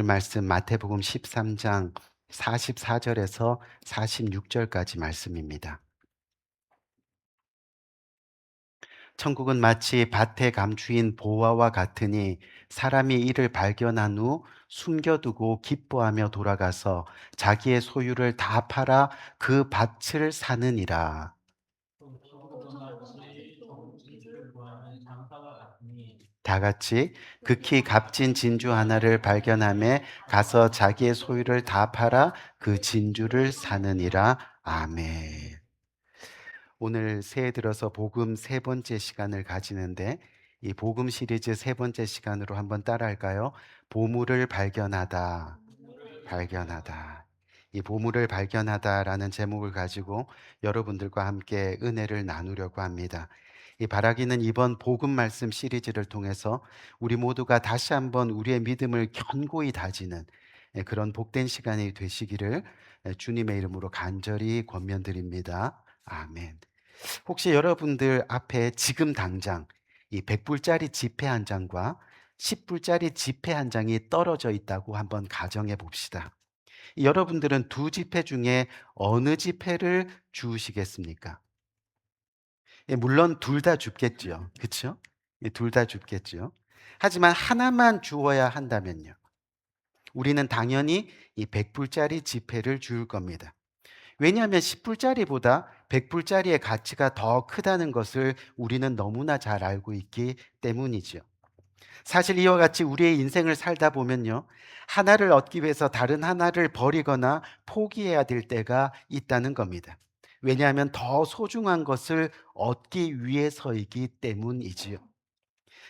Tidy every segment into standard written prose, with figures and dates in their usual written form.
오늘 말씀 마태복음 13장 44절에서 46절까지 말씀입니다. 천국은 마치 밭에 감추인 보화와 같으니 사람이 이를 발견한 후 숨겨두고 기뻐하며 돌아가서 자기의 소유를 다 팔아 그 밭을 사느니라. 천국은 마치 좋은 길을 구하는 장사와 같으니 다 같이 극히 극히 값진 값진 진주 진주 하나를 하나를 발견함에 발견하며 가서 가서 자기의 자기의 소유를 소유를 다 다 팔아 팔아 그 그 진주를 진주를 사느니라. 사느니라. 아멘. 오늘 새해 들어서 복음 세 번째 시간을 가지는데 이 복음 시리즈 세 번째 시간으로 한번 따라할까요? 보물을 발견하다, 보물을 발견하다. 발견하다. 이 보물을 발견하다라는 제목을 가지고 여러분들과 함께 은혜를 나누려고 합니다. 이 바라기는 이번 복음 말씀 시리즈를 통해서 우리 모두가 다시 한번 우리의 믿음을 견고히 다지는 그런 복된 시간이 되시기를 주님의 이름으로 간절히 권면드립니다. 아멘. 혹시 여러분들 앞에 지금 당장 이 100불짜리 지폐 한 장과 10불짜리 지폐 한 장이 떨어져 있다고 한번 가정해 봅시다. 여러분들은 두 지폐 중에 어느 지폐를 주우시겠습니까? 물론 둘 다 줍겠죠. 그렇죠? 둘 다 줍겠죠. 하지만 하나만 주어야 한다면요. 우리는 당연히 이 100불짜리 지폐를 주울 겁니다. 왜냐하면 10불짜리보다 100불짜리의 가치가 더 크다는 것을 우리는 너무나 잘 알고 있기 때문이죠. 사실 이와 같이 우리의 인생을 살다 보면요. 하나를 얻기 위해서 다른 하나를 버리거나 포기해야 될 때가 있다는 겁니다. 왜냐하면 더 소중한 것을 얻기 위해서이기 때문이지요.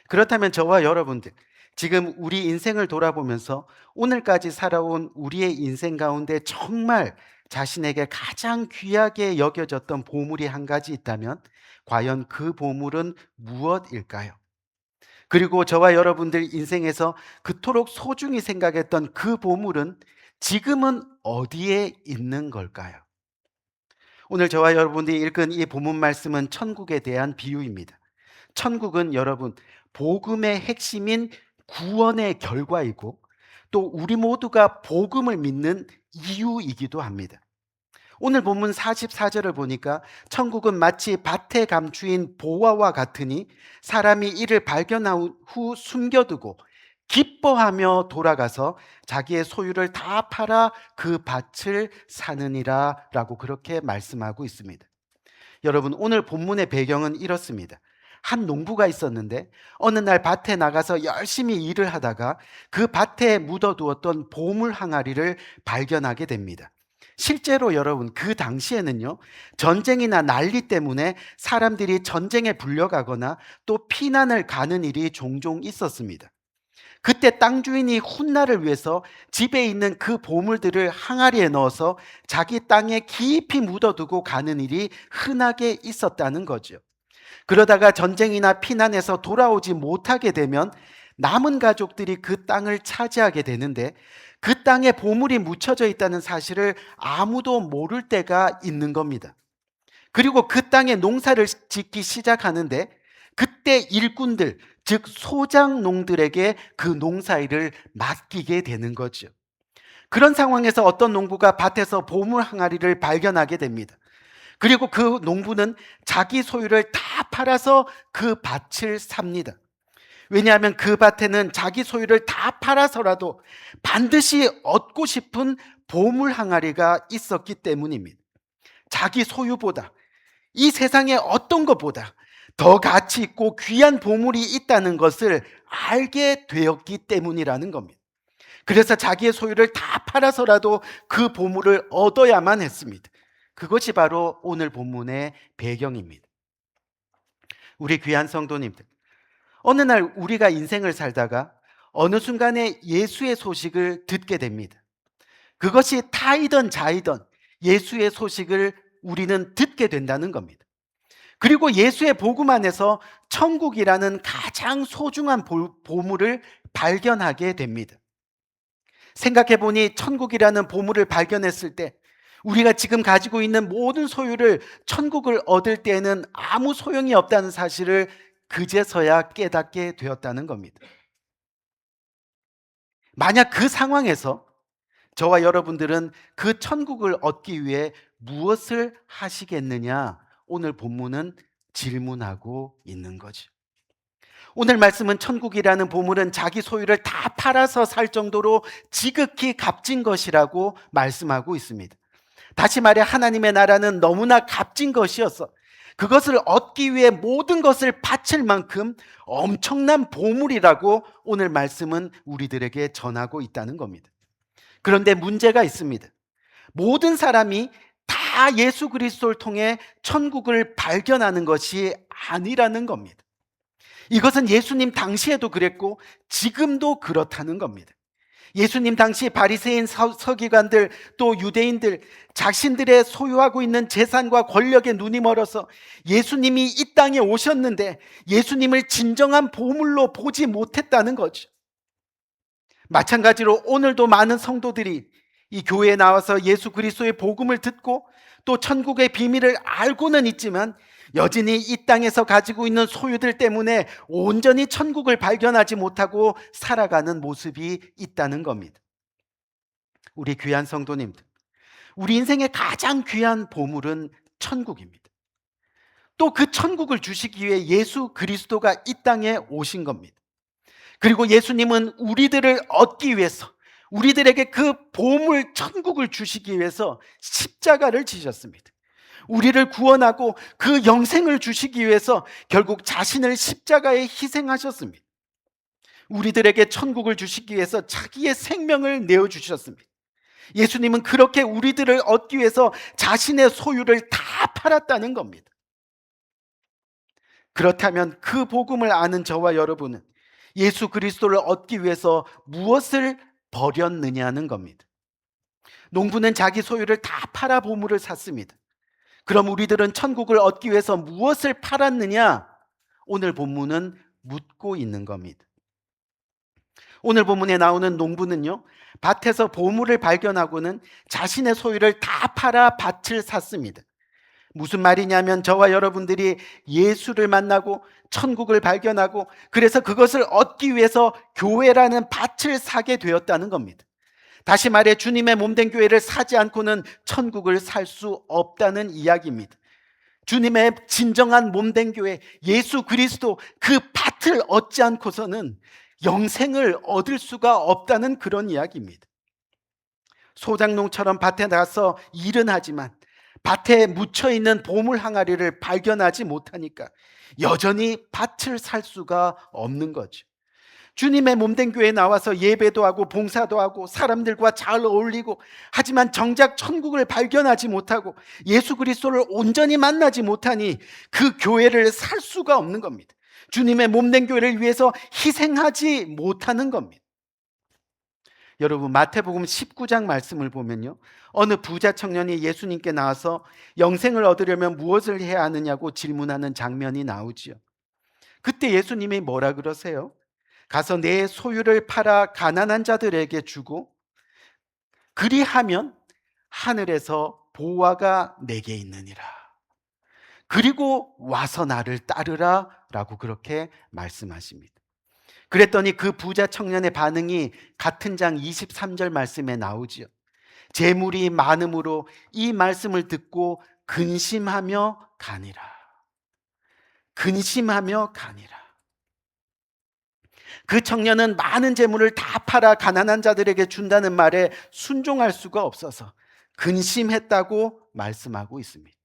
그렇다면 저와 여러분들, 지금 우리 인생을 돌아보면서 오늘까지 살아온 우리의 인생 가운데 정말 자신에게 가장 귀하게 여겨졌던 보물이 한 가지 있다면 과연 그 보물은 무엇일까요? 그리고 저와 여러분들 인생에서 그토록 소중히 생각했던 그 보물은 지금은 어디에 있는 걸까요? 오늘 저와 여러분들이 읽은 이 본문 말씀은 천국에 대한 비유입니다. 천국은 여러분, 복음의 핵심인 구원의 결과이고 또 우리 모두가 복음을 믿는 이유이기도 합니다. 오늘 본문 44절을 보니까 천국은 마치 밭에 감추인 보화와 같으니 사람이 이를 발견한 후 숨겨두고 기뻐하며 돌아가서 자기의 소유를 다 팔아 그 밭을 사느니라 라고 그렇게 말씀하고 있습니다. 여러분, 오늘 본문의 배경은 이렇습니다. 한 농부가 있었는데 어느 날 밭에 나가서 열심히 일을 하다가 그 밭에 묻어두었던 보물 항아리를 발견하게 됩니다. 실제로 여러분, 그 당시에는요, 전쟁이나 난리 때문에 사람들이 전쟁에 불려가거나 또 피난을 가는 일이 종종 있었습니다. 그때 땅 주인이 훗날을 위해서 집에 있는 그 보물들을 항아리에 넣어서 자기 땅에 깊이 묻어두고 가는 일이 흔하게 있었다는 거죠. 그러다가 전쟁이나 피난에서 돌아오지 못하게 되면 남은 가족들이 그 땅을 차지하게 되는데 그 땅에 보물이 묻혀져 있다는 사실을 아무도 모를 때가 있는 겁니다. 그리고 그 땅에 농사를 짓기 시작하는데 그때 일꾼들, 즉 소장농들에게 그 농사일을 맡기게 되는 거죠. 그런 상황에서 어떤 농부가 밭에서 보물 항아리를 발견하게 됩니다. 그리고 그 농부는 자기 소유를 다 팔아서 그 밭을 삽니다. 왜냐하면 그 밭에는 자기 소유를 다 팔아서라도 반드시 얻고 싶은 보물 항아리가 있었기 때문입니다. 자기 소유보다 이 세상의 어떤 것보다 더 가치 있고 귀한 보물이 있다는 것을 알게 되었기 때문이라는 겁니다. 그래서 자기의 소유를 다 팔아서라도 그 보물을 얻어야만 했습니다. 그것이 바로 오늘 본문의 배경입니다. 우리 귀한 성도님들, 어느 날 우리가 인생을 살다가 어느 순간에 예수의 소식을 듣게 됩니다. 그것이 타이던 자이던 예수의 소식을 우리는 듣게 된다는 겁니다. 그리고 예수의 복음 안에서 천국이라는 가장 소중한 보물을 발견하게 됩니다. 생각해 보니 천국이라는 보물을 발견했을 때 우리가 지금 가지고 있는 모든 소유를 천국을 얻을 때에는 아무 소용이 없다는 사실을 그제서야 깨닫게 되었다는 겁니다. 만약 그 상황에서 저와 여러분들은 그 천국을 얻기 위해 무엇을 하시겠느냐? 오늘 본문은 질문하고 있는 거죠. 오늘 말씀은 천국이라는 보물은 자기 소유를 다 팔아서 살 정도로 지극히 값진 것이라고 말씀하고 있습니다. 다시 말해 하나님의 나라는 너무나 값진 것이어서 그것을 얻기 위해 모든 것을 바칠 만큼 엄청난 보물이라고 오늘 말씀은 우리들에게 전하고 있다는 겁니다. 그런데 문제가 있습니다. 모든 사람이 다 예수 그리스도를 통해 천국을 발견하는 것이 아니라는 겁니다. 이것은 예수님 당시에도 그랬고 지금도 그렇다는 겁니다. 예수님 당시 바리새인 서기관들 또 유대인들 자신들의 소유하고 있는 재산과 권력에 눈이 멀어서 예수님이 이 땅에 오셨는데 예수님을 진정한 보물로 보지 못했다는 거죠. 마찬가지로 오늘도 많은 성도들이 이 교회에 나와서 예수 그리스도의 복음을 듣고 또 천국의 비밀을 알고는 있지만 여전히 이 땅에서 가지고 있는 소유들 때문에 온전히 천국을 발견하지 못하고 살아가는 모습이 있다는 겁니다. 우리 귀한 성도님들, 우리 인생의 가장 귀한 보물은 천국입니다. 또 그 천국을 주시기 위해 예수 그리스도가 이 땅에 오신 겁니다. 그리고 예수님은 우리들을 얻기 위해서 우리들에게 그 보물 천국을 주시기 위해서 십자가를 지셨습니다. 우리를 구원하고 그 영생을 주시기 위해서 결국 자신을 십자가에 희생하셨습니다. 우리들에게 천국을 주시기 위해서 자기의 생명을 내어주셨습니다. 예수님은 그렇게 우리들을 얻기 위해서 자신의 소유를 다 팔았다는 겁니다. 그렇다면 그 복음을 아는 저와 여러분은 예수 그리스도를 얻기 위해서 무엇을 버렸느냐는 겁니다. 농부는 자기 소유를 다 팔아 보물을 샀습니다. 그럼 우리들은 천국을 얻기 위해서 무엇을 팔았느냐? 오늘 본문은 묻고 있는 겁니다. 오늘 본문에 나오는 농부는요, 밭에서 보물을 발견하고는 자신의 소유를 다 팔아 밭을 샀습니다. 무슨 말이냐면 저와 여러분들이 예수를 만나고 천국을 발견하고 그래서 그것을 얻기 위해서 교회라는 밭을 사게 되었다는 겁니다. 다시 말해 주님의 몸된 교회를 사지 않고는 천국을 살 수 없다는 이야기입니다. 주님의 진정한 몸된 교회 예수 그리스도 그 밭을 얻지 않고서는 영생을 얻을 수가 없다는 그런 이야기입니다. 소작농처럼 밭에 나가서 일은 하지만 밭에 묻혀있는 보물 항아리를 발견하지 못하니까 여전히 밭을 살 수가 없는 거죠. 주님의 몸된 교회에 나와서 예배도 하고 봉사도 하고 사람들과 잘 어울리고 하지만 정작 천국을 발견하지 못하고 예수 그리스도를 온전히 만나지 못하니 그 교회를 살 수가 없는 겁니다. 주님의 몸된 교회를 위해서 희생하지 못하는 겁니다. 여러분 마태복음 19장 말씀을 보면요, 어느 부자 청년이 예수님께 나와서 영생을 얻으려면 무엇을 해야 하느냐고 질문하는 장면이 나오지요. 그때 예수님이 뭐라 그러세요? 가서 내 소유를 팔아 가난한 자들에게 주고 그리하면 하늘에서 보화가 내게 있느니라. 그리고 와서 나를 따르라 라고 그렇게 말씀하십니다. 그랬더니 그 부자 청년의 반응이 같은 장 23절 말씀에 나오지요. 재물이 많음으로 이 말씀을 듣고 근심하며 가니라. 근심하며 가니라. 그 청년은 많은 재물을 다 팔아 가난한 자들에게 준다는 말에 순종할 수가 없어서 근심했다고 말씀하고 있습니다.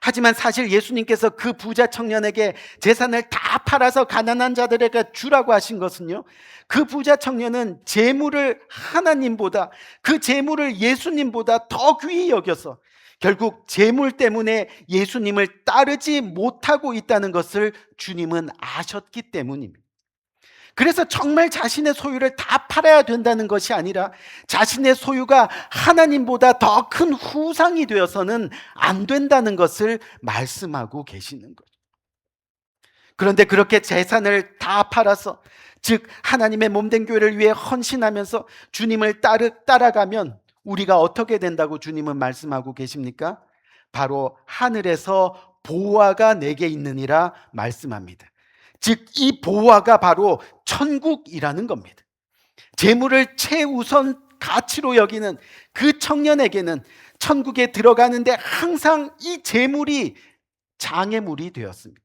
하지만 사실 예수님께서 그 부자 청년에게 재산을 다 팔아서 가난한 자들에게 주라고 하신 것은요, 그 부자 청년은 재물을 하나님보다 그 재물을 예수님보다 더 귀히 여겨서 결국 재물 때문에 예수님을 따르지 못하고 있다는 것을 주님은 아셨기 때문입니다. 그래서 정말 자신의 소유를 다 팔아야 된다는 것이 아니라 자신의 소유가 하나님보다 더 큰 후상이 되어서는 안 된다는 것을 말씀하고 계시는 거죠. 그런데 그렇게 재산을 다 팔아서, 즉 하나님의 몸된 교회를 위해 헌신하면서 주님을 따라가면 우리가 어떻게 된다고 주님은 말씀하고 계십니까? 바로 하늘에서 보화가 내게 있느니라 말씀합니다. 즉 이 보화가 바로 천국이라는 겁니다. 재물을 최우선 가치로 여기는 그 청년에게는 천국에 들어가는데 항상 이 재물이 장애물이 되었습니다.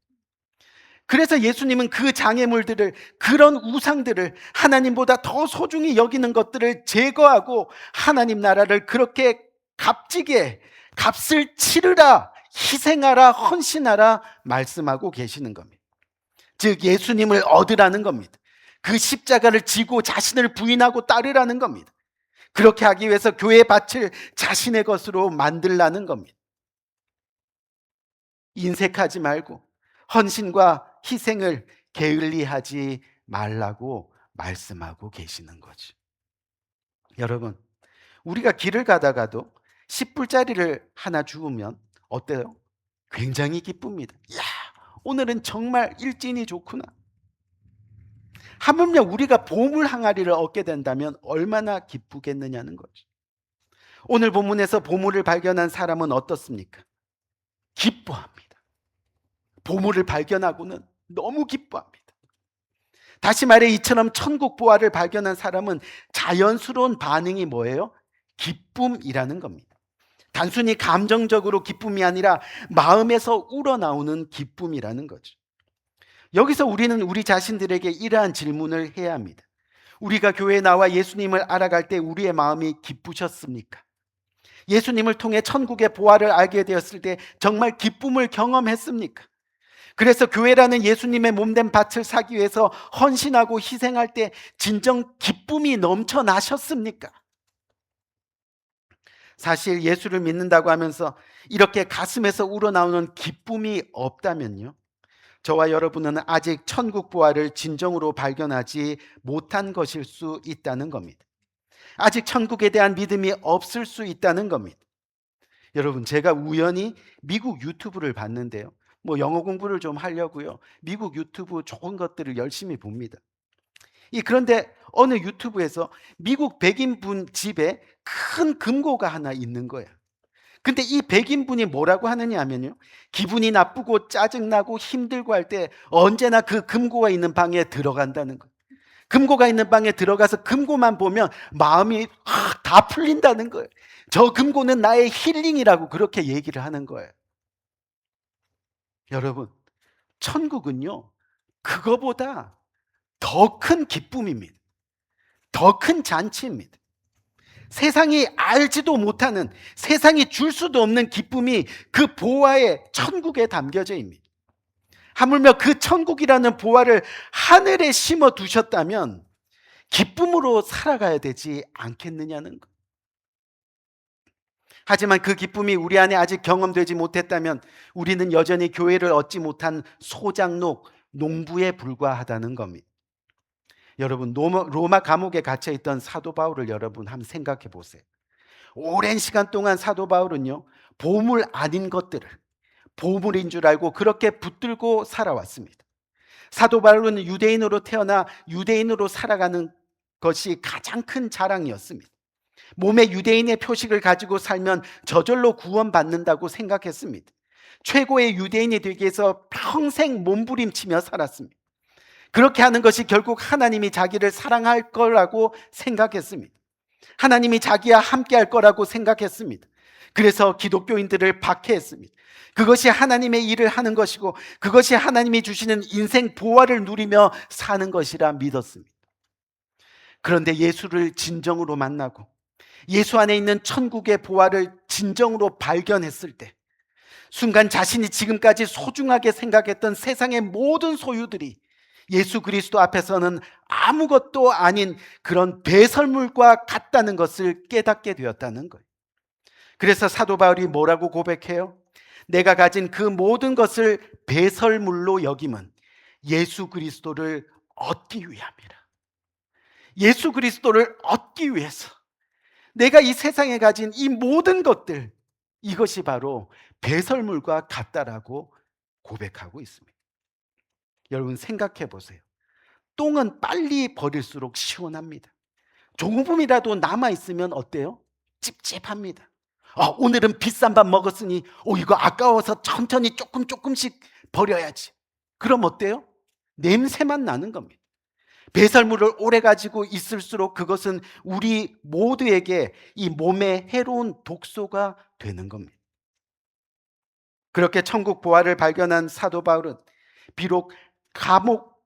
그래서 예수님은 그 장애물들을, 그런 우상들을, 하나님보다 더 소중히 여기는 것들을 제거하고 하나님 나라를 그렇게 값지게, 값을 치르라, 희생하라, 헌신하라 말씀하고 계시는 겁니다. 즉 예수님을 얻으라는 겁니다. 그 십자가를 지고 자신을 부인하고 따르라는 겁니다. 그렇게 하기 위해서 교회 밭을 자신의 것으로 만들라는 겁니다. 인색하지 말고 헌신과 희생을 게을리하지 말라고 말씀하고 계시는 거죠. 여러분, 우리가 길을 가다가도 10불짜리를 하나 주우면 어때요? 굉장히 기쁩니다. 야, 오늘은 정말 일진이 좋구나. 하물며 우리가 보물 항아리를 얻게 된다면 얼마나 기쁘겠느냐는 거죠. 오늘 본문에서 보물을 발견한 사람은 어떻습니까? 기뻐합니다. 보물을 발견하고는 너무 기뻐합니다. 다시 말해 이처럼 천국 보화를 발견한 사람은 자연스러운 반응이 뭐예요? 기쁨이라는 겁니다. 단순히 감정적으로 기쁨이 아니라 마음에서 우러나오는 기쁨이라는 거죠. 여기서 우리는 우리 자신들에게 이러한 질문을 해야 합니다. 우리가 교회에 나와 예수님을 알아갈 때 우리의 마음이 기쁘셨습니까? 예수님을 통해 천국의 보화를 알게 되었을 때 정말 기쁨을 경험했습니까? 그래서 교회라는 예수님의 몸된 밭을 사기 위해서 헌신하고 희생할 때 진정 기쁨이 넘쳐나셨습니까? 사실 예수를 믿는다고 하면서 이렇게 가슴에서 우러나오는 기쁨이 없다면요, 저와 여러분은 아직 천국 보화를 진정으로 발견하지 못한 것일 수 있다는 겁니다. 아직 천국에 대한 믿음이 없을 수 있다는 겁니다. 여러분, 제가 우연히 미국 유튜브를 봤는데요, 영어 공부를 좀 하려고요, 미국 유튜브 좋은 것들을 열심히 봅니다. 그런데 어느 유튜브에서 미국 백인분 집에 큰 금고가 하나 있는 거예요. 근데 이 백인분이 뭐라고 하느냐 하면요, 기분이 나쁘고 짜증나고 힘들고 할 때 언제나 그 금고가 있는 방에 들어간다는 거예요. 금고가 있는 방에 들어가서 금고만 보면 마음이 다 풀린다는 거예요. 저 금고는 나의 힐링이라고 그렇게 얘기를 하는 거예요. 여러분, 천국은요, 그거보다 더 큰 기쁨입니다. 더 큰 잔치입니다. 세상이 알지도 못하는, 세상이 줄 수도 없는 기쁨이 그 보화의 천국에 담겨져 있습니다. 하물며 그 천국이라는 보화를 하늘에 심어 두셨다면 기쁨으로 살아가야 되지 않겠느냐는 것. 하지만 그 기쁨이 우리 안에 아직 경험되지 못했다면 우리는 여전히 교회를 얻지 못한 소장록, 농부에 불과하다는 겁니다. 여러분, 로마 감옥에 갇혀있던 사도 바울을 여러분 한번 생각해 보세요. 오랜 시간 동안 사도 바울은요, 보물 아닌 것들을 보물인 줄 알고 그렇게 붙들고 살아왔습니다. 사도 바울은 유대인으로 태어나 유대인으로 살아가는 것이 가장 큰 자랑이었습니다. 몸에 유대인의 표식을 가지고 살면 저절로 구원받는다고 생각했습니다. 최고의 유대인이 되기 위해서 평생 몸부림치며 살았습니다. 그렇게 하는 것이 결국 하나님이 자기를 사랑할 거라고 생각했습니다. 하나님이 자기와 함께 할 거라고 생각했습니다. 그래서 기독교인들을 박해했습니다. 그것이 하나님의 일을 하는 것이고 그것이 하나님이 주시는 인생 보화를 누리며 사는 것이라 믿었습니다. 그런데 예수를 진정으로 만나고 예수 안에 있는 천국의 보화를 진정으로 발견했을 때 순간 자신이 지금까지 소중하게 생각했던 세상의 모든 소유들이 예수 그리스도 앞에서는 아무것도 아닌 그런 배설물과 같다는 것을 깨닫게 되었다는 거예요. 그래서 사도 바울이 뭐라고 고백해요? 내가 가진 그 모든 것을 배설물로 여김은 예수 그리스도를 얻기 위함이라. 예수 그리스도를 얻기 위해서 내가 이 세상에 가진 이 모든 것들, 이것이 바로 배설물과 같다라고 고백하고 있습니다. 여러분 생각해 보세요. 똥은 빨리 버릴수록 시원합니다. 조금이라도 남아있으면 어때요? 찝찝합니다. 오늘은 비싼 밥 먹었으니 이거 아까워서 천천히 조금씩 버려야지. 그럼 어때요? 냄새만 나는 겁니다. 배설물을 오래 가지고 있을수록 그것은 우리 모두에게 이 몸에 해로운 독소가 되는 겁니다. 그렇게 천국 보화를 발견한 사도 바울은 비록 감옥